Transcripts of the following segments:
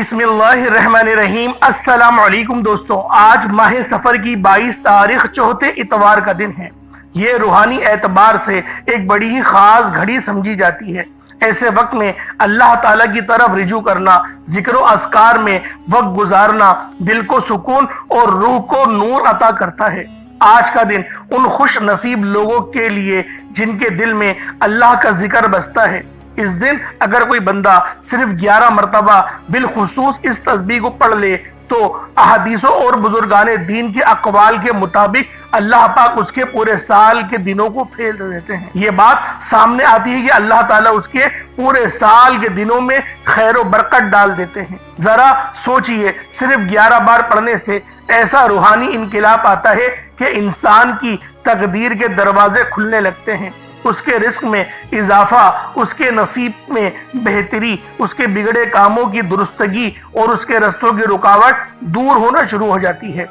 बिस्मिल्लाहिर्रहमानिर्रहीम। अस्सलाम वालेकुम दोस्तों, आज माह सफ़र की 22 तारीख चौथे इतवार का दिन है। ये रूहानी एतबार से एक बड़ी ही ख़ास घड़ी समझी जाती है। ऐसे वक्त में अल्लाह ताला की तरफ रिजू करना, जिक्र व अस्कार में वक्त गुजारना दिल को सुकून और रूह को नूर अता करता है। आज का दिन उन खुश नसीब लोगों के लिए जिनके दिल में अल्लाह का जिक्र बसता है। इस दिन अगर कोई बंदा सिर्फ 11 मरतबा बिलखुसूस इस तस्बीह को पढ़ ले तो अहादीसों और बुजुर्गाने दीन के अक़वाल के मुताबिक अल्लाह पाक उसके पूरे साल के दिनों को फेर देते हैं। ये बात सामने आती है कि अल्लाह ताला उसके पूरे साल के दिनों में खैर व बरकत डाल देते हैं। जरा सोचिए, सिर्फ 11 बार पढ़ने से ऐसा रूहानी इनकिलाब आता है कि इंसान की तकदीर के दरवाजे खुलने लगते हैं, उसके रिस्क में इजाफा, उसके नसीब में बेहतरी, उसके बिगड़े कामों की दुरुस्तगी और उसके रस्तों की रुकावट दूर होना शुरू हो जाती है।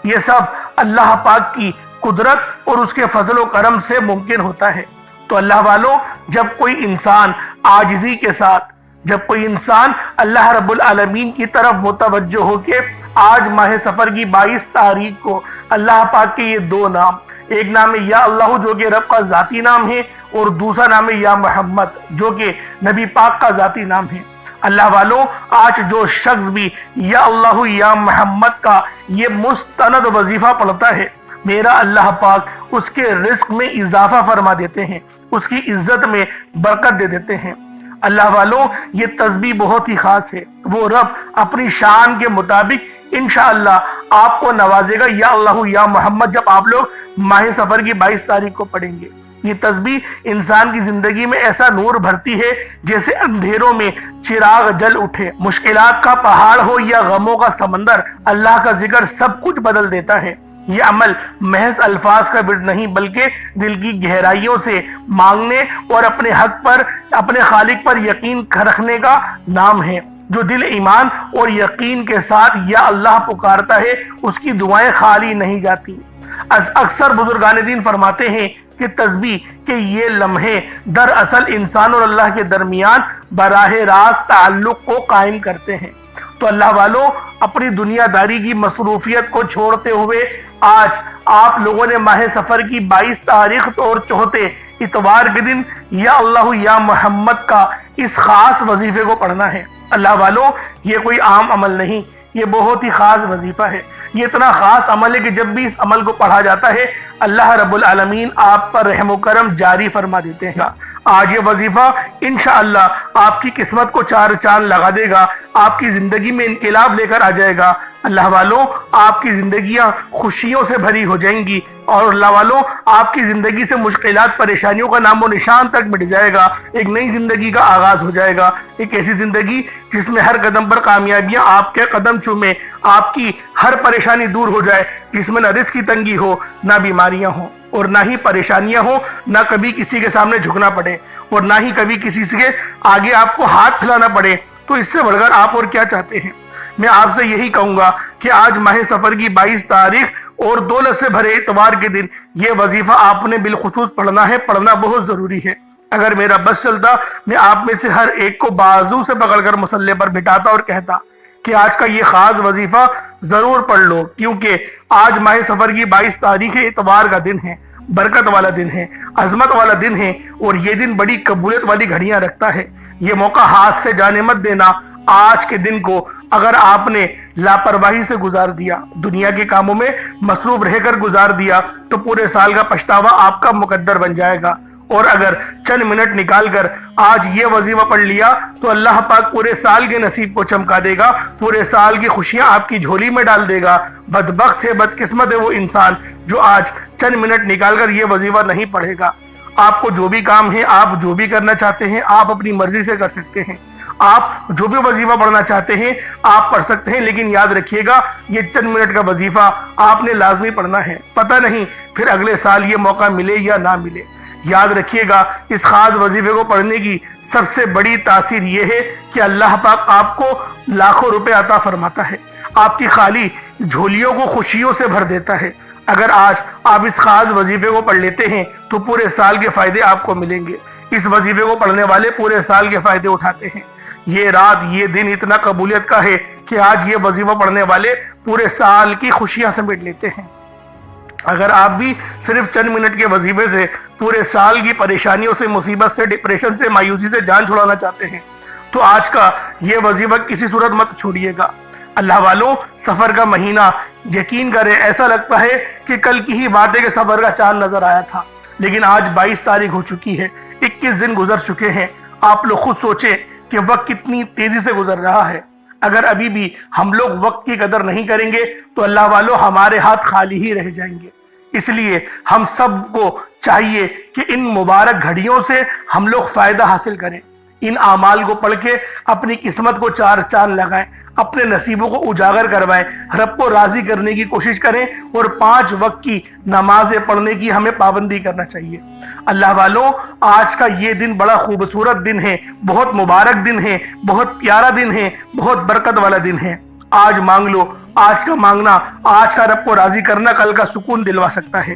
ये सब अल्लाह पाक की कुदरत और उसके फजल व करम से मुमकिन होता है। तो अल्लाह वालों, जब कोई इंसान आजिज़ी के साथ, जब कोई इंसान अल्लाह रब्बुल आलमीन की तरफ मुतवज्जो होके आज माह सफ़र की 22 तारीख को अल्लाह पाक के ये दो नाम, एक नाम है या अल्लाह जो कि रब का ज़ाती नाम है और दूसरा नाम है या मोहम्मद जो कि नबी पाक का ज़ाती नाम है। अल्लाह वालों, आज जो शख्स भी या अल्लाह या मोहम्मद का ये मुस्तनद वजीफा पढ़ता है, मेरा अल्लाह पाक उसके रिस्क में इजाफा फरमा देते हैं, उसकी इज्जत में बरकत दे देते हैं। अल्लाह वालों, ये तस्बीह बहुत ही खास है। वो रब अपनी शान के मुताबिक इंशाअल्लाह आपको नवाजेगा। या अल्लाह या मोहम्मद जब आप लोग माह सफ़र की 22 तारीख को पढ़ेंगे, ये तस्बीह इंसान की जिंदगी में ऐसा नूर भरती है जैसे अंधेरों में चिराग जल उठे। मुश्किलात का पहाड़ हो या गमों का समंदर, अल्लाह का जिक्र सब कुछ बदल देता है। ये अमल महज अल्फाज का विर्द नहीं बल्कि दिल की गहराइयों से मांगने और अपने हक पर, अपने खालिक पर यकीन रखने का नाम है। जो दिल ईमान और यकीन के साथ या अल्लाह पुकारता है, उसकी दुआएं खाली नहीं जाती। अक्सर बुजुर्गाने दीन फरमाते हैं कि तस्बीह के ये लम्हे दरअसल इंसान और अल्लाह के दरमियान बराह रास्त ताल्लुक को कायम करते हैं। तो अल्लाह वालों, अपनी दुनियादारी की मसरूफियत को छोड़ते हुए आज आप लोगों ने माह सफ़र की 22 तारीख और चौथे इतवार के दिन या अल्लाह या मोहम्मद का इस खास वजीफे को पढ़ना है। अल्लाह वालों, ये कोई आम अमल नहीं, ये बहुत ही खास वजीफा है। ये इतना खास अमल है कि जब भी इस अमल को पढ़ा जाता है अल्लाह रब्बुल आलमीन आप पर रहम करम जारी फरमा देते हैं। आज ये वजीफा इंशाअल्लाह आपकी किस्मत को चार चांद लगा देगा, आपकी जिंदगी में इनकिलाब लेकर आ जाएगा। अल्लाह वालों, आपकी जिंदगियां खुशियों से भरी हो जाएंगी और अल्लाह वालों, आपकी जिंदगी से मुश्किलात, परेशानियों का नामो निशान तक मिट जाएगा। एक नई जिंदगी का आगाज हो जाएगा, एक ऐसी जिंदगी जिसमें हर कदम पर कामयाबियां आपके कदम चूमे, आपकी हर परेशानी दूर हो जाए, जिसमें न रिस्क की तंगी हो, ना बीमारियां हो और ना ही परेशानियां हो, ना कभी किसी के सामने झुकना पड़े और ना ही कभी किसी के आगे आपको हाथ फैलाना पड़े। तो इससे बढ़कर आप और क्या चाहते हैं? मैं आपसे यही कहूंगा कि आज माह सफ़र की 22 तारीख और दौलत से भरे इतवार के दिन ये वजीफा आपने बिलखुसूस पढ़ना है, पढ़ना बहुत जरूरी है। अगर मेरा बस चलता, मैं आप में से हर एक को बाजू से पकड़कर मुसल्ले पर बिठाता और कहता कि आज का ये खास वजीफा जरूर पढ़ लो, क्योंकि आज माह सफ़र की 22 तारीख इतवार का दिन है, बरकत वाला दिन है, अजमत वाला दिन है और ये दिन बड़ी कबूलियत वाली घड़ियां रखता है। ये मौका हाथ से जाने मत देना। आज के दिन को अगर आपने लापरवाही से गुजार दिया, दुनिया के कामों में मसरूफ रहकर गुजार दिया, तो पूरे साल का पछतावा आपका मुकद्दर बन जाएगा। और अगर चंद मिनट निकालकर आज ये वजीफा पढ़ लिया तो अल्लाह पाक पूरे साल के नसीब को चमका देगा, पूरे साल की खुशियां आपकी झोली में डाल देगा। बदबख्त है, बदकिस्मत है वो इंसान जो आज चंद मिनट निकालकर ये वजीफा नहीं पढ़ेगा। आपको जो भी काम है, आप जो भी करना चाहते हैं, आप अपनी मर्जी से कर सकते हैं। आप जो भी वजीफा पढ़ना चाहते हैं आप पढ़ सकते हैं, लेकिन याद रखिएगा ये चंद मिनट का वजीफा आपने लाजमी पढ़ना है। पता नहीं फिर अगले साल ये मौका मिले या ना मिले। याद रखिएगा, इस खास वजीफे को पढ़ने की सबसे बड़ी तासीर ये है कि अल्लाह पाक आपको लाखों रुपए अता फरमाता है, आपकी खाली झोलियों को खुशियों से भर देता है। अगर आज आप इस खास वजीफे को पढ़ लेते हैं तो पूरे साल के फायदे आपको मिलेंगे। इस वजीफे को पढ़ने वाले पूरे साल के फायदे उठाते हैं। یہ رات یہ دن اتنا قبولیت کا ہے کہ آج یہ وظیفہ پڑھنے والے پورے سال کی خوشیاں سمیٹ لیتے ہیں۔ اگر آپ بھی صرف چند منٹ کے وظیفے سے پورے سال کی پریشانیوں سے، مصیبت سے، ڈپریشن سے، مایوسی سے جان چھڑانا چاہتے ہیں تو آج کا یہ وظیفہ کسی صورت مت چھوڑیے گا۔ اللہ والوں، سفر کا مہینہ، یقین کریں ایسا لگتا ہے کہ کل کی ہی بات ہے کہ سفر کا چاند نظر آیا تھا، لیکن آج 22 تاریخ ہو چکی ہے، 21 دن گزر چکے ہیں۔ آپ لوگ خود سوچیں کہ وقت کتنی تیزی سے گزر رہا ہے۔ اگر ابھی بھی ہم لوگ وقت کی قدر نہیں کریں گے تو اللہ والوں ہمارے ہاتھ خالی ہی رہ جائیں گے۔ اس لیے ہم سب کو چاہیے کہ ان مبارک گھڑیوں سے ہم لوگ فائدہ حاصل کریں، ان اعمال کو پڑھ کے اپنی قسمت کو چار چاند لگائیں، اپنے نصیبوں کو اجاگر کروائیں، رب کو راضی کرنے کی کوشش کریں اور 5 وقت کی نمازیں پڑھنے کی ہمیں پابندی کرنا چاہیے۔ اللہ والوں، آج کا یہ دن بڑا خوبصورت دن ہے، بہت مبارک دن ہے، بہت پیارا دن ہے، بہت برکت والا دن ہے۔ آج مانگ لو، آج کا مانگنا، آج کا رب کو راضی کرنا کل کا سکون دلوا سکتا ہے۔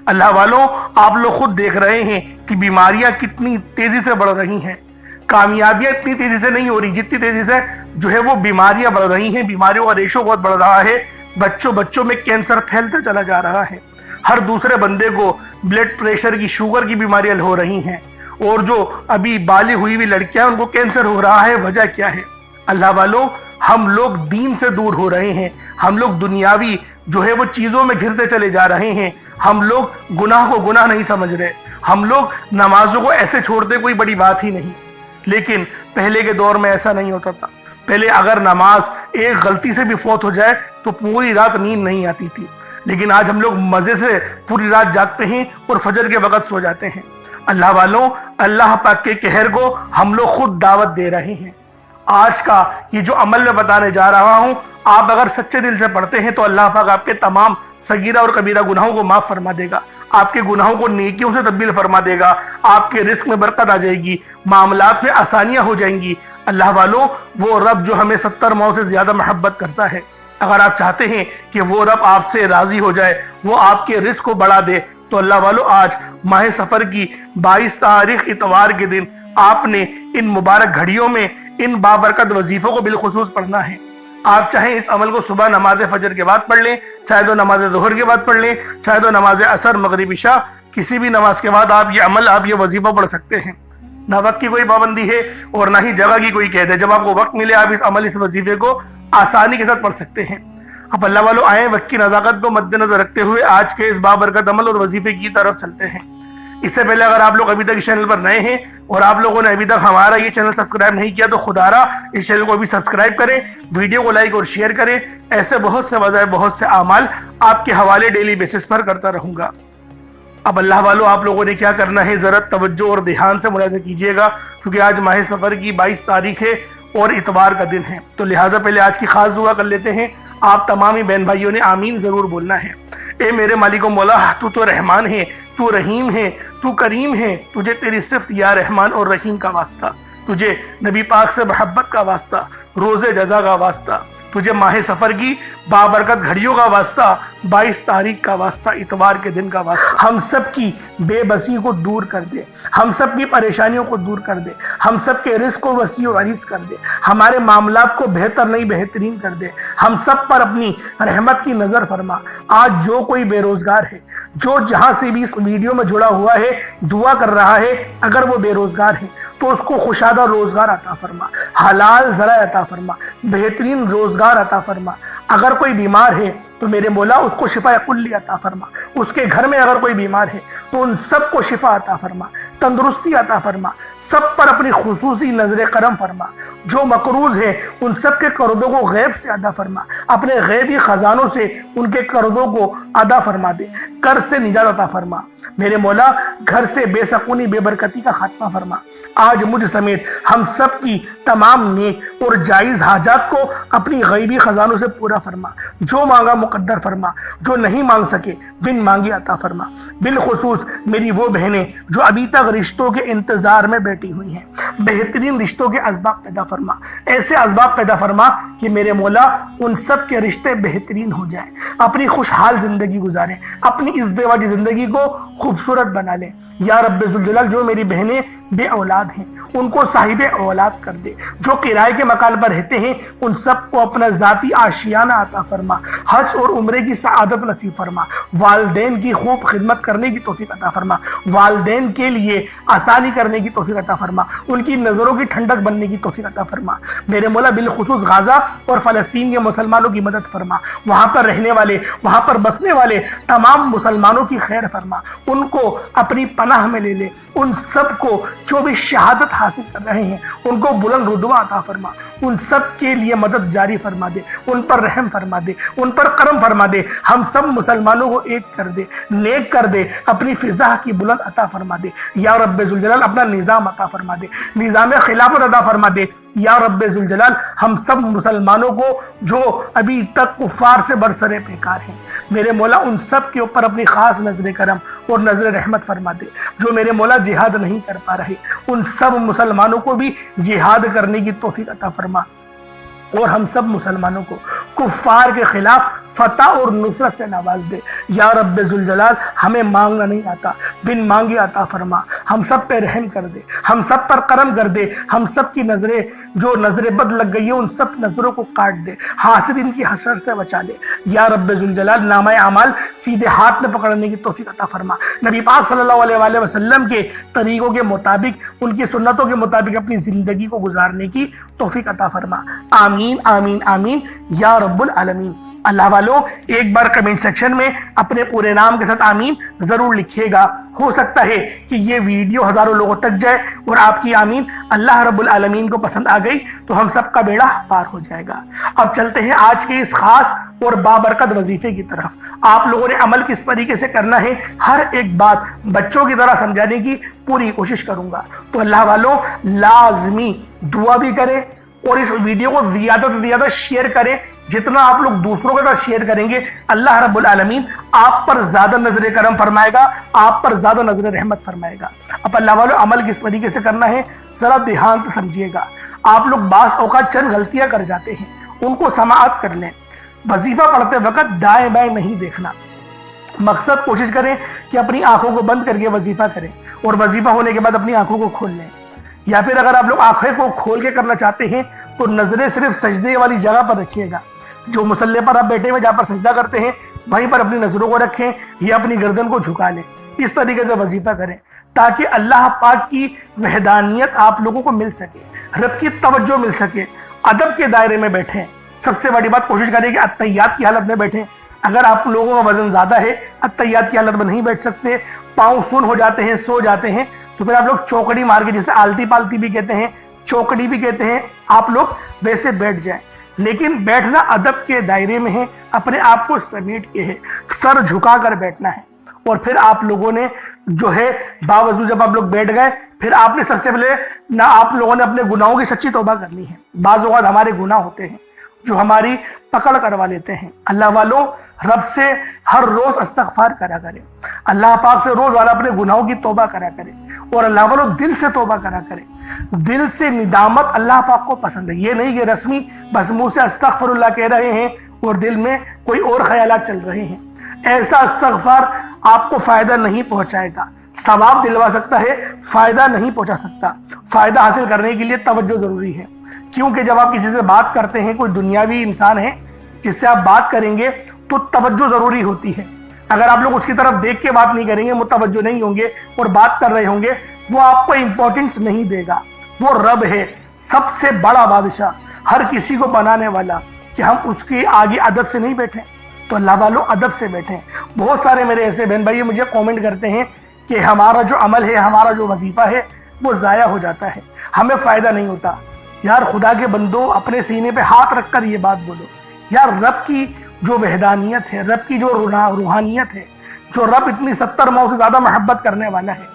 اللہ والوں، آپ لوگ خود دیکھ رہے ہیں کہ بیماریاں کتنی تیزی سے بڑھ رہی ہیں، کامیابیاں اتنی تیزی سے نہیں ہو رہی جتنی تیزی سے جو ہے وہ بیماریاں بڑھ رہی ہیں۔ بیماریوں کا ریشو بہت بڑھ رہا ہے، بچوں میں کینسر پھیلتا چلا جا رہا ہے، ہر دوسرے بندے کو بلڈ پریشر کی، شوگر کی بیماریاں ہو رہی ہیں، اور جو ابھی بالغ ہوئی ہوئی لڑکیاں ان کو کینسر ہو رہا ہے۔ وجہ کیا ہے؟ اللہ والوں، ہم لوگ دین سے دور ہو رہے ہیں، ہم لوگ دنیاوی جو ہے وہ چیزوں میں گھرتے چلے جا رہے ہیں، ہم لوگ گناہ کو گناہ نہیں سمجھ رہے، ہم لوگ نمازوں کو ایسے چھوڑتے کوئی بڑی بات ہی نہیں۔ لیکن پہلے کے دور میں ایسا نہیں ہوتا تھا، پہلے اگر نماز ایک غلطی سے بھی فوت ہو جائے تو پوری رات نیند نہیں آتی تھی، لیکن آج ہم لوگ مزے سے پوری رات جاگتے ہیں اور فجر کے وقت سو جاتے ہیں۔ اللہ والوں، اللہ پاک کے قہر کو ہم لوگ خود دعوت دے رہے ہیں۔ آج کا یہ جو عمل میں بتانے جا رہا ہوں، آپ اگر سچے دل سے پڑھتے ہیں تو اللہ پاک آپ کے تمام صغیرہ اور کبیرہ گناہوں کو معاف فرما دے گا، آپ کے گناہوں کو نیکیوں سے تبدیل فرما دے گا، آپ کے رزق میں برکت آ جائے گی، معاملات میں آسانیاں ہو جائیں گی۔ اللہ والوں، وہ رب جو ہمیں 70 ماؤں سے زیادہ محبت کرتا ہے، اگر آپ چاہتے ہیں کہ وہ رب آپ سے راضی ہو جائے، وہ آپ کے رزق کو بڑھا دے، تو اللہ والوں آج ماہ سفر کی 22 تاریخ اتوار کے دن آپ نے ان مبارک گھڑیوں میں ان بابرکت وظیفوں کو بالخصوص پڑھنا ہے۔ آپ چاہیں اس عمل کو صبح نماز فجر کے بعد پڑھ لیں، چاہے تو نماز ظہر کے بعد پڑھ لیں، چاہے تو نماز عصر، مغرب، عشاء، کسی بھی نماز کے بعد آپ یہ وظیفہ پڑھ سکتے ہیں۔ نہ وقت کی کوئی پابندی ہے اور نہ ہی جگہ کی کوئی قید ہے، جب آپ کو وقت ملے آپ اس وظیفے کو آسانی کے ساتھ پڑھ سکتے ہیں۔ اب اللہ والوں آئیں وقت کی نزاکت کو مد نظر رکھتے ہوئے آج کے اس بابرکت عمل اور وظیفے کی طرف چلتے ہیں۔ اس سے پہلے اگر آپ لوگ ابھی تک اس چینل پر نئے ہیں اور آپ لوگوں نے ابھی تک ہمارا یہ چینل سبسکرائب نہیں کیا تو خدا را اس چینل کو ابھی سبسکرائب کریں، ویڈیو کو لائک اور شیئر کریں۔ ایسے بہت سے وظائف، بہت سے اعمال آپ کے حوالے ڈیلی بیسس پر کرتا رہوں گا۔ اب اللہ والوں، آپ لوگوں نے کیا کرنا ہے، ذرا توجہ اور دھیان سے ملاحظہ کیجیے گا، کیونکہ آج ماہ سفر کی 22 تاریخ ہے اور اتوار کا دن ہے، تو لہٰذا پہلے آج کی خاص دعا کر لیتے ہیں۔ آپ تمام ہی بہن بھائیوں نے آمین ضرور بولنا ہے۔ اے میرے مالک و مولا، تو رحمان ہے، تو رحیم ہے، تو کریم ہے، تجھے تیری صفت یا رحمان اور رحیم کا واسطہ، تجھے نبی پاک سے محبت کا واسطہ، روز جزا کا واسطہ، تجھے ماہ سفر کی بابرکت گھڑیوں کا واسطہ، 22 تاریخ کا واسطہ، اتوار کے دن کا واسطہ۔ ہم سب کی بے بسی کو دور کر دے، ہم سب کی پریشانیوں کو دور کر دے، ہم سب کے رزق کو وسیع و عریض کر دے، ہمارے معاملات کو بہتر نہیں بہترین کر دے، ہم سب پر اپنی رحمت کی نظر فرما۔ آج جو کوئی بے روزگار ہے، جو جہاں سے بھی اس ویڈیو میں جڑا ہوا ہے، دعا کر رہا ہے، اگر وہ بے روزگار ہے تو اس کو خوشادہ روزگار عطا فرما، حلال ذرائع عطا فرما، بہترین روزگار عطا فرما۔ اگر کوئی بیمار ہے تو میرے مولا اس کو شفا کلی عطا فرما، اس کے گھر میں اگر کوئی بیمار ہے تو ان سب کو شفا عطا فرما، تندرستی عطا فرما، سب پر اپنی خصوصی نظر کرم فرما۔ جو مقروض ہے ان سب کے قرضوں کو غیب سے ادا فرما، اپنے غیبی خزانوں سے ان کے قرضوں کو ادا فرما دے، قرض سے نجات عطا فرما۔ میرے مولا گھر سے بے سکونی، بے برکتی کا خاتمہ فرما۔ آج مجھ سمیت ہم سب کی تمام نیک اور جائز حاجات کو اپنی غیبی خزانوں سے پورا فرما، جو مانگا مقدر فرما، جو نہیں مانگ سکے بن مانگے عطا فرما۔ بالخصوص میری وہ بہنیں جو ابھی تک رشتوں کے انتظار میں بیٹھی ہوئی ہیں، بہترین رشتوں کے اسباب پیدا فرما، ایسے اسباب پیدا فرما کہ میرے مولا ان سب کے رشتے بہترین ہو جائیں، اپنی خوشحال زندگی گزاریں، اپنی ازدواجی زندگی کو خوبصورت بنا لیں۔ یا رب ذوالجلال، جو میری بہنیں बे औलाद हैं उनको साहिब औलाद कर दे। जो किराए के मकान पर रहते हैं उन सबको अपना जाती आशियाना अता फरमा। हज और उम्रे की सआदत नसीब फरमा। वालिदैन की खूब खिदमत करने की तौफीक अता फरमा। वालिदैन के लिए आसानी करने की तौफीक अता फरमा। उनकी नज़रों की ठंडक बनने की तौफीक अता फरमा। मेरे मौला बिलखुसूस गाजा और फ़लस्तीन के मुसलमानों की मदद फरमा। वहाँ पर रहने वाले, वहाँ पर बसने वाले तमाम मुसलमानों की खैर फरमा। उनको अपनी पनाह में ले ले। उन सब को जो भी शहादत हासिल कर रहे हैं उनको बुलंद रुतबा अता फरमा। उन सब के लिए मदद जारी फरमा दे। उन पर रहम फरमा दे। उन पर करम फरमा दे। हम सब मुसलमानों को एक कर दे, नेक कर दे। अपनी फिजा की बुलंद अता फरमा दे या रब्बे जुल जलाल। अपना निज़ाम अता फरमा दे, निज़ाम खिलाफत अता फरमा दे या रब्बे जुल जलाल। हम सब मुसलमानों को जो अभी तक कुफ्फार से बरसरे बेकार हैं, मेरे मौला उन सब के ऊपर अपनी खास नजर करम और नजर रहमत फरमा दे। जो मेरे मौला जिहाद नहीं कर पा रहे उन सब मुसलमानों को भी जिहाद करने की तौफीक अता फरमा और हम सब मुसलमानों को कुफ्फार के खिलाफ फतह और नुसरत से नवाज दे या रब्बे जुल जलाल। हमें मांगना नहीं आता, बिन मांगे अता फरमा। हम सब पे रहम कर दे, हम सब पर करम कर दे। हम सब की नजरें जो नजरें बद लग गई है उन सब नजरों को काट दे। हासिदीन की हसरत से बचा ले या रब्बे जुल जलाल। नामा अमाल सीधे हाथ में पकड़ने की तौफीक अता फरमा। नबी पाक सल्लल्लाहु अलैहि वसल्लम के तरीकों के मुताबिक, उनकी सुन्नतों के मुताबिक अपनी जिंदगी को गुजारने की तौफीक अता फरमा। आमीन आमीन आमीन या रब्बुल आलमीन। अल्लाह वालों, एक बार कमेंट सेक्शन में अपने पूरे नाम के साथ आमीन जरूर लिखिएगा। हो सकता है कि ये वीडियो हजारों लोगों तक जाए और आपकी आमीन अल्लाह रब्बुल आलमीन को पसंद आ गई तो हम सबका बेड़ा पार हो जाएगा। अब चलते हैं आज के इस खास और बाबरकत वजीफे की तरफ। आप लोगों ने अमल किस तरीके से करना है, हर एक बात बच्चों की तरह समझाने की पूरी कोशिश करूंगा। तो अल्लाह वालों, लाजमी दुआ भी करें और इस वीडियो को ज्यादा से ज्यादा शेयर करें। जितना आप लोग दूसरों के साथ शेयर करेंगे अल्लाह रब्बुल आलमीन आप पर ज्यादा नजर करम फरमाएगा, आप पर ज्यादा नजर रहमत फरमाएगा। अब अल्लाह वालों, अमल किस तरीके से करना है जरा ध्यान से समझिएगा। आप लोग बास औकात चंद गलतियां कर जाते हैं, उनको समाअत कर लें। वजीफा पढ़ते वक्त दाएं बाएं नहीं देखना। मकसद कोशिश करें कि अपनी आंखों को बंद करके वजीफा करें और वजीफा होने के बाद अपनी आंखों को खोल लें। या फिर अगर आप लोग आंखें को खोल के करना चाहते हैं तो नजरें सिर्फ सजदे वाली जगह पर रखिएगा। जो मुसल्ले पर आप बैठे हुए जहाँ पर सजदा करते हैं वहीं पर अपनी नजरों को रखें या अपनी गर्दन को झुका लें। इस तरीके से वजीफा करें ताकि अल्लाह पाक की वहदानियत आप लोगों को मिल सके, रब की तवज्जो मिल सके। अदब के दायरे में बैठें। सबसे बड़ी बात, कोशिश करें कि अत्तहियात की हालत में बैठें। अगर आप लोगों का वजन ज्यादा है, अत्तहियात की हालत में नहीं बैठ सकते, पाँव सुन हो जाते हैं, सो जाते हैं, तो फिर आप लोग चौकड़ी मार के, जिसे आलती पालती भी कहते हैं, चौकड़ी भी कहते हैं, आप लोग वैसे बैठ जाएं। लेकिन बैठना अदब के दायरे में है, अपने आप को समेट के है, सर झुका कर बैठना है। और फिर आप लोगों ने जो है बावजूद जब आप लोग बैठ गए, फिर आपने सबसे पहले ना आप लोगों ने अपने गुनाहों की सच्ची तौबा करनी है। बाज़ औक़ात हमारे गुनाह होते हैं जो हमारी पकड़ करवा लेते हैं। अल्लाह वालों, रब से हर रोज इस्तग़फ़ार करा करें। अल्लाह पाक से रोज वाला अपने गुनाहों की तौबा करा करें और अल्लाह वालों दिल से तौबा करा करें। दिल से निदामत अल्लाह पाक को पसंद है। ये नहीं कि रस्मी बस मुंह से अस्तग़फ़िरुल्लाह कह रहे हैं और दिल में कोई और ख्यालात चल रहे हैं। ऐसा इस्तग़फ़ार आपको फायदा नहीं पहुंचाएगा। सवाब दिलवा सकता है, फायदा नहीं पहुंचा सकता। फायदा हासिल करने के लिए तवज्जो जरूरी है, क्योंकि जब आप किसी से बात करते हैं, कोई दुनियावी इंसान है जिससे आप बात करेंगे तो तवज्जो जरूरी होती है। अगर आप लोग उसकी तरफ देख के बात नहीं करेंगे, मुतवज्जो नहीं होंगे और बात कर रहे होंगे, वो आपको इंपॉर्टेंस नहीं देगा। वो रब है, सबसे बड़ा बादशाह, हर किसी को बनाने वाला, कि हम उसके आगे अदब से नहीं बैठे। तो अल्लाह वालों, अदब से बैठे। बहुत सारे मेरे ऐसे बहन भाई मुझे कमेंट करते हैं कि हमारा जो अमल है, हमारा जो वजीफा है वो ज़ाया हो जाता है, हमें फ़ायदा नहीं होता। यार खुदा के बंदो, अपने सीने पे हाथ रखकर ये बात बोलो। यार रब की जो वहदानियत है, रब की जो रूहानियत है, जो रब इतनी 70 माह से ज़्यादा मोहब्बत करने वाला है,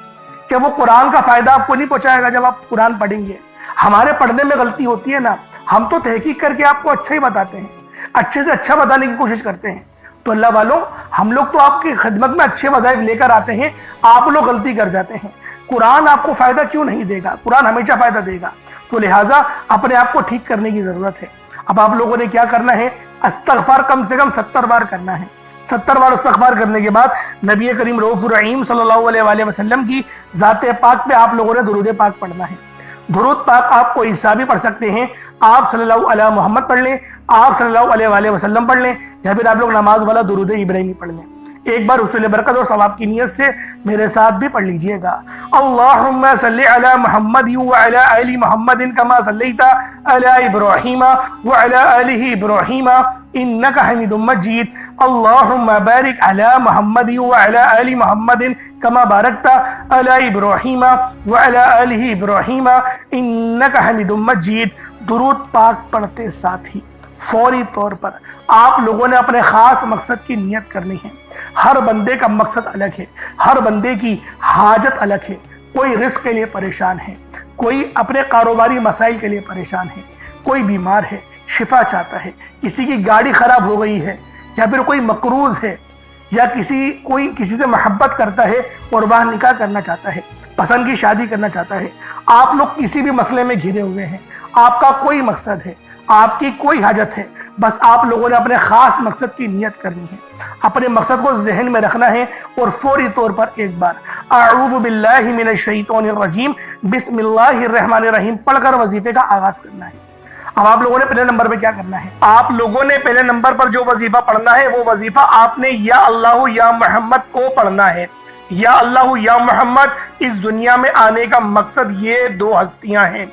क्या वो कुरान का फ़ायदा आपको नहीं पहुँचाएगा जब आप कुरान पढ़ेंगे? हमारे पढ़ने में गलती होती है ना, हम तो तहकीक करके आपको अच्छा ही बताते हैं, अच्छे से अच्छा बताने की कोशिश करते हैं। तो अल्लाह वालों, हम लोग तो आपकी खिदमत में अच्छे वज़ाइफ लेकर आते हैं, आप लोग गलती कर जाते हैं। कुरान आपको फ़ायदा क्यों नहीं देगा? कुरान हमेशा फ़ायदा देगा। तो लिहाजा अपने आप को ठीक करने की ज़रूरत है। अब आप लोगों ने क्या करना है? इस्तग़फ़ार कम से कम 70 बार करना है। 70 बार इस्तग़फ़ार करने के बाद नबी करीम रऊफ़ुर रहीम सल्लल्लाहु अलैहि वसल्लम की ज़ात पाक पे आप लोगों ने दुरूद पाक पढ़ना है। दुरूद पाक आप कोई हिस्सा भी पढ़ सकते हैं, आप सल्लल्लाहु अलैहि मोहम्मद पढ़ लें, आप सल्लल्लाहु अलैहि वसल्लम पढ़ लें, या फिर आप लोग नमाज वाला दुरूद इब्राहिमी पढ़ लें। एक बार हुसूल बरकत और सवाब की नियत से मेरे साथ भी पढ़ लीजिएगा। अल्लाहुम्मा सल्लि अला मुहम्मद व अला आलि मुहम्मदिन कमा सल्लैता अला इब्राहीम व अला आलि इब्राहीम इन्नका हमीदुम मजीद। अल्लाहुम्मा बारिक अला मुहम्मद व अला आलि मुहम्मदिन कमा बारकता अला इब्राहीम व अला आलि इब्राहीम इन्नका हमीदुम मजीद। दुरूद पाक पढ़ते साथ ही फौरी तौर पर आप लोगों ने अपने खास मकसद की नियत करनी है। हर बंदे का मकसद अलग है, हर बंदे की हाजत अलग है। कोई रिस्क के लिए परेशान है, कोई अपने कारोबारी मसाइल के लिए परेशान है, कोई बीमार है, शिफा चाहता है, किसी की गाड़ी खराब हो गई है, या फिर कोई मकरूज है, या कोई किसी से मोहब्बत करता है और वह निकाह करना चाहता है, पसंद की शादी करना चाहता है। आप लोग किसी भी मसले में घिरे हुए हैं, आपका कोई मकसद है, आपकी कोई हाजत है, बस आप लोगों ने अपने खास मकसद की नियत करनी है, अपने मकसद को जहन में रखना है और फौरी तौर पर एक बार अऊज़ु बिल्लाहि मिनश शैतानिर रजीम बिस्मिल्लाहिर रहमानिर रहीम पढ़कर वजीफे का आगाज करना है। अब आप लोगों ने पहले नंबर पे क्या करना है? आप लोगों ने पहले नंबर पर जो वजीफा पढ़ना है वो वजीफा आपने या अल्लाह या मोहम्मद को पढ़ना है। या अल्लाह या मोहम्मद, इस दुनिया में आने का मकसद ये दो हस्तियां हैं।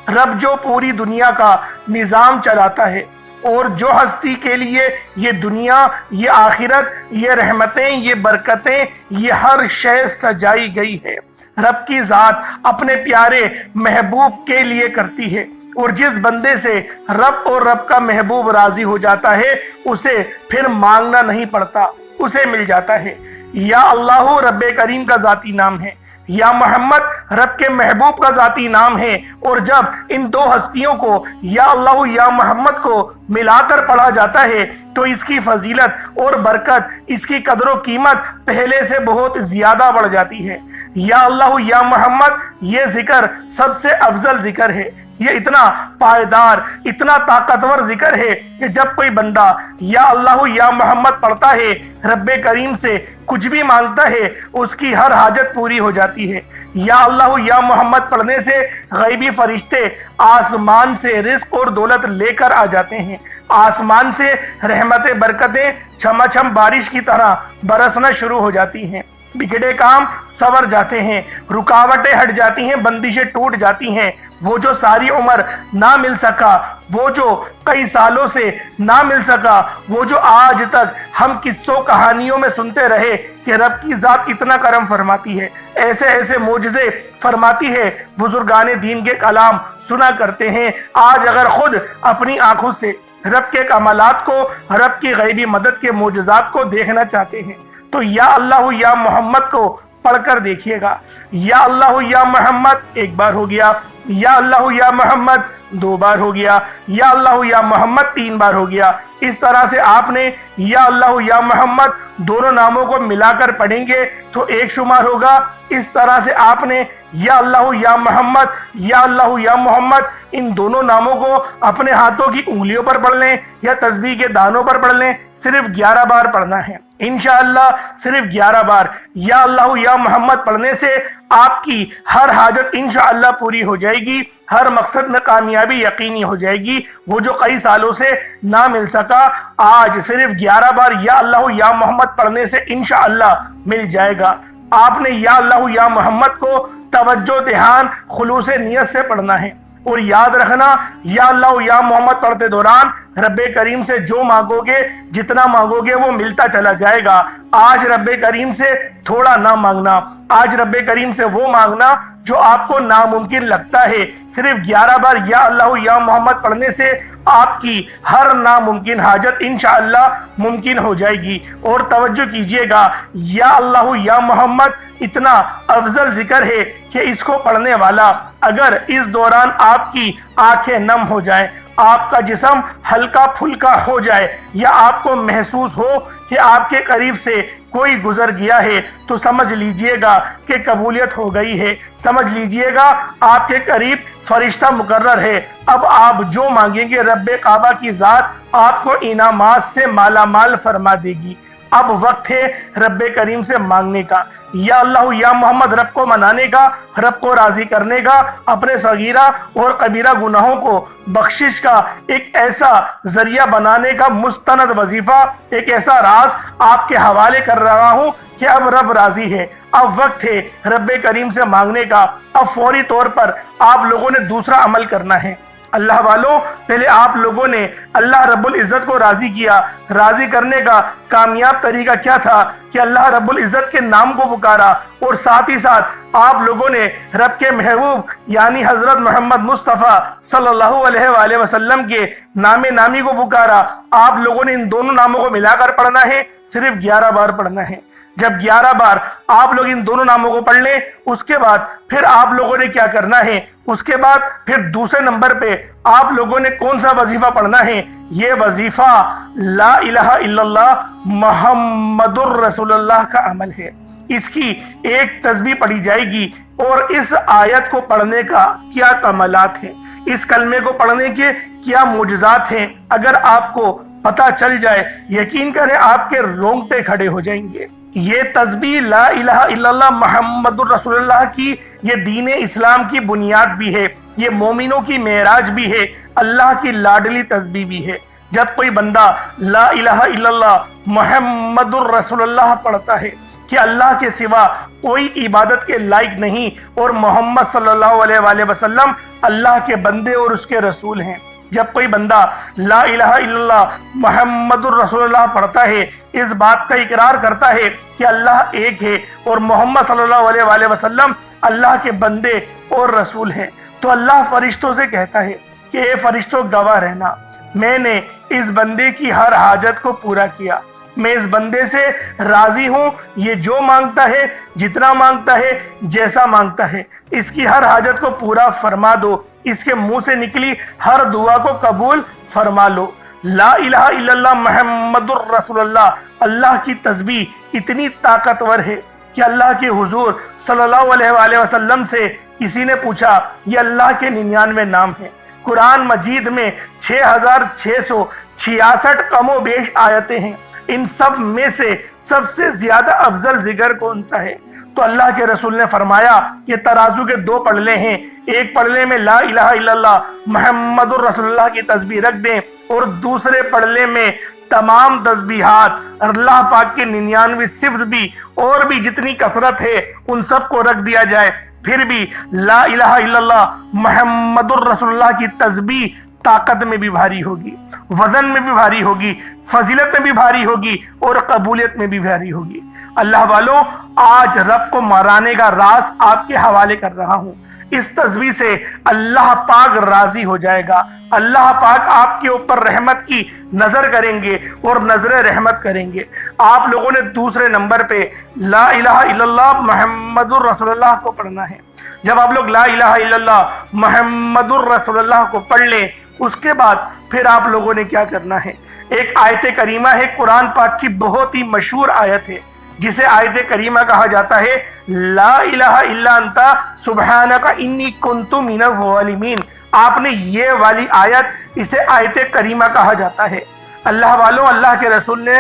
रब जो पूरी दुनिया का निज़ाम चलाता है और जो हस्ती के लिए ये दुनिया, ये आखिरत, ये रहमतें, ये बरकतें, ये हर शय सजाई गई है, रब की ज़ात अपने प्यारे महबूब के लिए करती है। और जिस बंदे से रब और रब का महबूब राजी हो जाता है उसे फिर मांगना नहीं पड़ता, उसे मिल जाता है। या अल्लाह रब्बे करीम का ज़ाती नाम है, या मोहम्मद रब के महबूब का ज़ाती नाम है। और जब इन दो हस्तियों को या अल्लाह या मोहम्मद को मिलाकर पढ़ा जाता है तो इसकी फजीलत और बरकत, इसकी कदर व कीमत पहले से बहुत ज़्यादा बढ़ जाती है। या अल्लाह या मोहम्मद ये जिक्र सबसे अफजल जिक्र है, ये इतना पायदार, इतना ताकतवर जिक्र है कि जब कोई बंदा या अल्लाह या मोहम्मद पढ़ता है, रब्बे करीम से कुछ भी मांगता है, उसकी हर हाजत पूरी हो जाती है। या अल्लाह या मोहम्मद पढ़ने से गैबी फरिश्ते आसमान से रिस्क और दौलत लेकर आ जाते हैं, आसमान से रहमतें बरकतें छमाछम बारिश की तरह बरसना शुरू हो जाती हैं, बिगड़े काम सवर जाते हैं, रुकावटें हट जाती हैं, बंदिशें टूट जाती हैं। वो जो सारी उम्र ना मिल सका, वो जो कई सालों से ना मिल सका, वो जो आज तक हम किस्सों कहानियों में सुनते रहे कि रब की ज़ात इतना करम फरमाती है, ऐसे ऐसे मोजज़े फरमाती है, बुजुर्गाने दीन के कलाम सुना करते हैं। आज अगर खुद अपनी आंखों से रब के कमालात को, रब की गैबी मदद के मोजज़ात को देखना चाहते हैं तो या अल्लाह या मोहम्मद को पढ़कर देखिएगा। या अल्लाह या मोहम्मद एक बार हो गया, या अल्लाह या मोहम्मद दो बार हो गया, या अल्लाह या मोहम्मद तीन बार हो गया। इस तरह से आपने या अल्लाह या मोहम्मद दोनों नामों को मिलाकर पढ़ेंगे तो एक शुमार होगा। इस तरह से आपने या अल्लाह या मोहम्मद, या अल्लाह या मोहम्मद इन दोनों नामों को अपने हाथों की उंगलियों पर पढ़ लें या तस्बीह के दानों पर पढ़ लें। सिर्फ 11 बार पढ़ना है इंशाअल्लाह, सिर्फ 11 बार या अल्लाह या मोहम्मद पढ़ने से आपकी हर हाजत इंशाअल्लाह पूरी हो जाएगी, हर मकसद में कामयाबी यकीनी हो जाएगी। वो जो कई सालों से ना मिल सका, आज सिर्फ 11 बार या अल्लाह या मोहम्मद पढ़ने से इंशाअल्लाह मिल जाएगा। आपने या अल्लाह या मोहम्मद को तवज्जो, ध्यान, खुलूस नियत से पढ़ना है। और याद रखना, या अल्लाह या मोहम्मद पढ़ते दौरान रब्बे करीम से जो मांगोगे, जितना मांगोगे वो मिलता चला जाएगा। आज रब्बे करीम से थोड़ा ना मांगना, आज रब्बे करीम से वो मांगना जो आपको नामुमकिन लगता है। सिर्फ 11 बार या अल्लाह या मोहम्मद पढ़ने से आपकी हर नामुमकिन हाजत इंशाअल्लाह मुमकिन हो जाएगी। और तवज्जो कीजिएगा, या अल्लाह या मोहम्मद इतना अफजल जिक्र है कि इसको पढ़ने वाला अगर इस दौरान आपकी आंखें नम हो जाए, आपका जिस्म हल्का फुल्का हो जाए, या आपको महसूस हो कि आपके करीब से कोई गुजर गया है, तो समझ लीजिएगा कि कबूलियत हो गई है। समझ लीजिएगा आपके करीब फरिश्ता मुकर्रर है। अब आप जो मांगेंगे रब्बे काबा की ज़ात आपको इनामात से माला माल फरमा देगी। اب وقت ہے رب کریم سے مانگنے کا، یا اللہ یا محمد، رب کو منانے کا، رب کو راضی کرنے کا، اپنے صغیرہ اور کبیرہ گناہوں کو بخشش کا ایک ایسا ذریعہ بنانے کا مستند وظیفہ، ایک ایسا راز آپ کے حوالے کر رہا ہوں کہ اب رب راضی ہے، اب وقت ہے رب کریم سے مانگنے کا، اب فوری طور پر آپ لوگوں نے دوسرا عمل کرنا ہے۔ اللہ والوں، پہلے آپ لوگوں نے اللہ رب العزت کو راضی کیا، راضی کرنے کا کامیاب طریقہ کیا تھا کہ اللہ رب العزت کے نام کو پکارا، اور ساتھ ہی ساتھ آپ لوگوں نے رب کے محبوب یعنی حضرت محمد مصطفیٰ صلی اللہ علیہ وآلہ وسلم کے نام نامی کو پکارا۔ آپ لوگوں نے ان دونوں ناموں کو ملا کر پڑھنا ہے، صرف 11 بار پڑھنا ہے۔ جب 11 بار آپ لوگ ان دونوں ناموں کو پڑھ لیں، اس کے بعد پھر آپ لوگوں نے کیا کرنا ہے، اس کے بعد پھر دوسرے نمبر پہ آپ لوگوں نے کون سا وظیفہ پڑھنا ہے؟ یہ وظیفہ لا الہ الا اللہ محمد الرسول اللہ کا عمل ہے۔ اس کی ایک تسبیح پڑھی جائے گی، اور اس آیت کو پڑھنے کا کیا کمالات ہیں، اس کلمے کو پڑھنے کے کیا معجزات ہیں، اگر آپ کو پتہ چل جائے، یقین کریں آپ کے رونگٹے کھڑے ہو جائیں گے۔ یہ تسبیح لا الہ الا اللہ محمد الرسول اللہ کی یہ دین اسلام کی بنیاد بھی ہے، یہ مومنوں کی معراج بھی ہے، اللہ کی لاڈلی تسبیح بھی ہے۔ جب کوئی بندہ لا الہ الا اللہ محمد الرسول اللہ پڑھتا ہے کہ اللہ کے سوا کوئی عبادت کے لائق نہیں، اور محمد صلی اللہ علیہ وآلہ وسلم اللہ کے بندے اور اس کے رسول ہیں، جب کوئی بندہ لا الہ الا اللہ محمد الرسول اللہ پڑھتا ہے، اس بات کا اقرار کرتا ہے کہ اللہ ایک ہے اور محمد صلی اللہ علیہ وآلہ وسلم اللہ کے بندے اور رسول ہیں، تو اللہ فرشتوں سے کہتا ہے کہ اے فرشتوں گواہ رہنا، میں نے اس بندے کی ہر حاجت کو پورا کیا، میں اس بندے سے راضی ہوں، یہ جو مانگتا ہے، جتنا مانگتا ہے، جیسا مانگتا ہے، اس کی ہر حاجت کو پورا فرما دو، اس کے منہ سے نکلی ہر دعا کو قبول فرما لو۔ لا الہ الا اللہ محمد الرسول اللہ، اللہ کی تسبیح اتنی طاقتور ہے کہ اللہ کے حضور صلی اللہ علیہ وآلہ وسلم سے کسی نے پوچھا، یہ اللہ کے 99 نام ہیں، قرآن مجید میں 6666 کم و بیش آیتیں ہیں، ان سب میں سے سب سے زیادہ افضل ذکر کون سا ہے؟ تو اللہ کے رسول نے فرمایا کہ ترازو کے 2 پلڑے ہیں، ایک پلڑے میں لا الہ الا اللہ محمد الرسول اللہ کی تسبیح رکھ دیں، اور دوسرے پلڑے میں تمام تسبیحات اللہ پاک کے 99 صفر بھی اور بھی جتنی کثرت ہے ان سب کو رکھ دیا جائے، پھر بھی لا الہ الا اللہ محمد الرسول اللہ کی تسبیح طاقت میں بھی بھاری ہوگی، وزن میں بھی بھاری ہوگی، فضیلت میں بھی بھاری ہوگی، اور قبولیت میں بھی بھاری ہوگی۔ اللہ والوں، آج رب کو مرانے کا راز آپ کے حوالے کر رہا ہوں۔ اس تسبیح سے اللہ پاک راضی ہو جائے گا، اللہ پاک آپ کے اوپر رحمت کی نظر کریں گے اور نظر رحمت کریں گے۔ آپ لوگوں نے دوسرے نمبر پہ لا الہ الا اللہ محمد الرسول اللہ کو پڑھنا ہے۔ جب آپ لوگ لا الہ الا اللہ محمد الرسول اللہ کو پڑھ لیں، اس کے بعد پھر آپ لوگوں نے کیا کرنا ہے؟ ایک آیت کریمہ ہے، قرآن پاک کی بہت ہی مشہور آیت ہے، جسے آیت کریمہ کہا جاتا ہے، لا الہ الا انت سبحانک انی کنت من الظالمین۔ آپ نے یہ والی آیت، اسے آیت کریمہ کہا جاتا ہے۔ اللہ والوں، اللہ کے رسول نے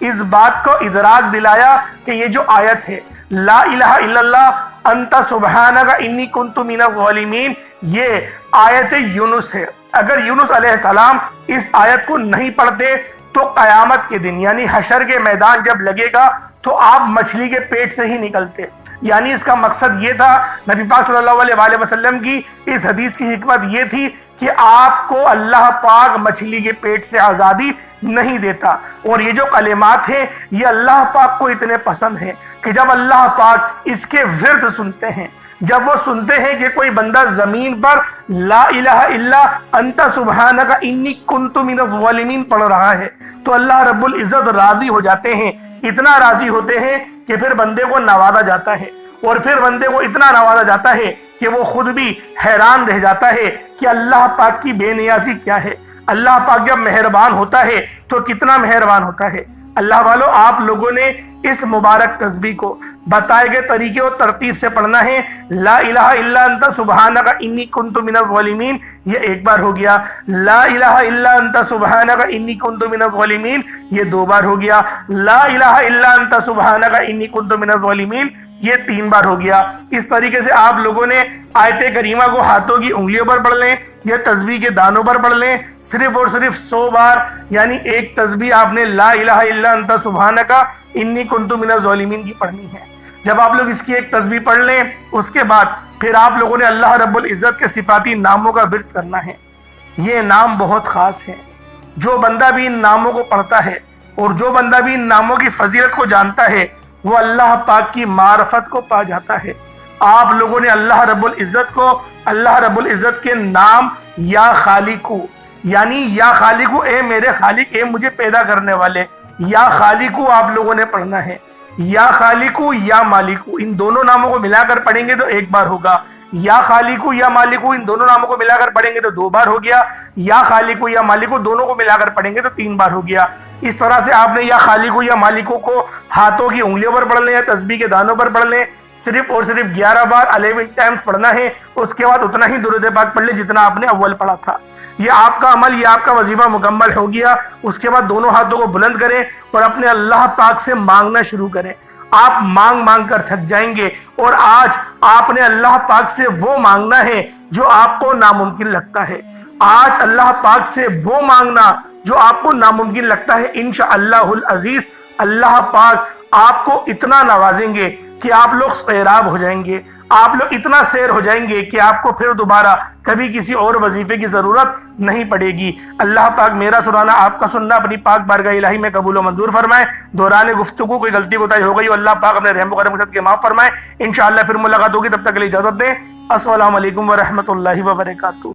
اس بات کو ادراک دلایا کہ یہ جو آیت ہے لا الہ الا اللہ انت سبحانک انی کنت من الظالمین، یہ آیت یونس ہے۔ اگر یونس علیہ السلام اس آیت کو نہیں پڑھتے تو قیامت کے دن یعنی حشر کے میدان جب لگے گا تو آپ مچھلی کے پیٹ سے ہی نکلتے۔ یعنی اس کا مقصد یہ تھا، نبی پاک صلی اللہ علیہ وآلہ وسلم کی اس حدیث کی حکمت یہ تھی کہ آپ کو اللہ پاک مچھلی کے پیٹ سے آزادی نہیں دیتا۔ اور یہ جو کلمات ہیں یہ اللہ پاک کو اتنے پسند ہیں کہ جب اللہ پاک اس کے ورد سنتے ہیں، جب وہ سنتے ہیں کہ کوئی بندہ زمین پر لا الہ الا انت سبحانک انی کنت من الظالمین پڑھ رہا ہے، تو اللہ رب العزت راضی ہو جاتے ہیں، اتنا راضی ہوتے ہیں کہ پھر بندے کو نوازا جاتا ہے، اور پھر بندے کو اتنا نوازا جاتا ہے کہ وہ خود بھی حیران رہ جاتا ہے کہ اللہ پاک کی بے نیازی کیا ہے۔ اللہ پاک جب مہربان ہوتا ہے تو کتنا مہربان ہوتا ہے۔ اللہ والوں، آپ لوگوں نے اس مبارک تسبیح کو बताए गए तरीके और तरतीब से पढ़ना है। ला इलाहा इल्ला अंता सुब्हानका इन्नी कुन्तु मिनज़ ज़ालिमीन, ये एक बार हो गया। ला इलाहा इल्ला अंता सुब्हानका इन्नी कुन्तु मिनज़ ज़ालिमीन, ये 2 बार हो गया। ला इलाहा इल्ला अंता सुब्हानका इन्नी कुन्तु मिनज़ ज़ालिमीन, ये 3 बार हो गया। इस तरीके से आप लोगों ने आयत करीमा को हाथों की उंगलियों पर पढ़ लें या तस्बीह के दानों पर पढ़ लें, सिर्फ और सिर्फ 100 बार, यानी एक तस्बीह आपने ला इलाहा इल्ला अंता सुब्हानका इन्नी कुन्तु मिनज़ ज़ालिमीन की पढ़नी है। जब आप लोग इसकी एक तस्बीह पढ़ लें, उसके बाद फिर आप लोगों ने अल्लाह रब्बुल इज़्ज़त के सिफाती नामों का विर्द करना है। ये नाम बहुत ख़ास है। जो बंदा भी इन नामों को पढ़ता है और जो बंदा भी इन नामों की फजीलत को जानता है, वो अल्लाह पाक की मारफत को पा जाता है। आप लोगों ने अल्लाह रब्बुल इज़्ज़त को, अल्लाह रब्बुल इज़्ज़त के नाम या खालिकू, यानी या खालिकू, ए मेरे खालिक, ए मुझे पैदा करने वाले, या खालिकू आप लोगों ने पढ़ना है। या खालिकू या मालिकू, इन दोनों नामों को मिलाकर पढ़ेंगे तो 1 बार होगा। या खालिकू या मालिकू, इन दोनों नामों को मिलाकर पढ़ेंगे तो 2 बार हो गया। या खालिकू या मालिकू, दोनों को मिलाकर पढ़ेंगे तो 3 बार हो गया। इस तरह से आपने या खालिकू या मालिकू को हाथों की उंगलियों पर पढ़ लें या तस्बीह के दानों पर पढ़ लें, सिर्फ और सिर्फ 11 बार 11 टाइम्स पढ़ना है। उसके बाद उतना ही दुरूद पाक पढ़ लें जितना आपने अव्वल पढ़ा था। ये आपका अमल, ये आपका वजीफा मुकम्मल हो गया। उसके बाद दोनों हाथों को बुलंद करें और अपने अल्लाह पाक से मांगना शुरू करें। आप मांग मांग कर थक जाएंगे और आज आपने अल्लाह पाक से वो मांगना है जो आपको नामुमकिन लगता है। आज अल्लाह पाक से वो मांगना जो आपको नामुमकिन लगता है। इंशाअल्लाहुल अजीज अल्लाह पाक आपको इतना नवाजेंगे कि आप लोग सैराब हो जाएंगे, आप लोग इतना सैर हो जाएंगे कि आपको फिर दोबारा कभी किसी और वजीफे की जरूरत नहीं पड़ेगी। अल्लाह पाक मेरा सुनाना, आपका सुनना अपनी पाक बारगाह इलाही में कबूल व मंजूर फरमाए। दौरान गुफ्तगू कोई गलती कोताही हो गई, अल्लाह पाक अपने रहम करम के साथ के माफ फरमाए। इंशाअल्लाह फिर मुलाकात होगी, तब तक के लिए इजाजत दें। अस्सलामु अलैकुम व रहमतुल्लाहि व बरकातहू।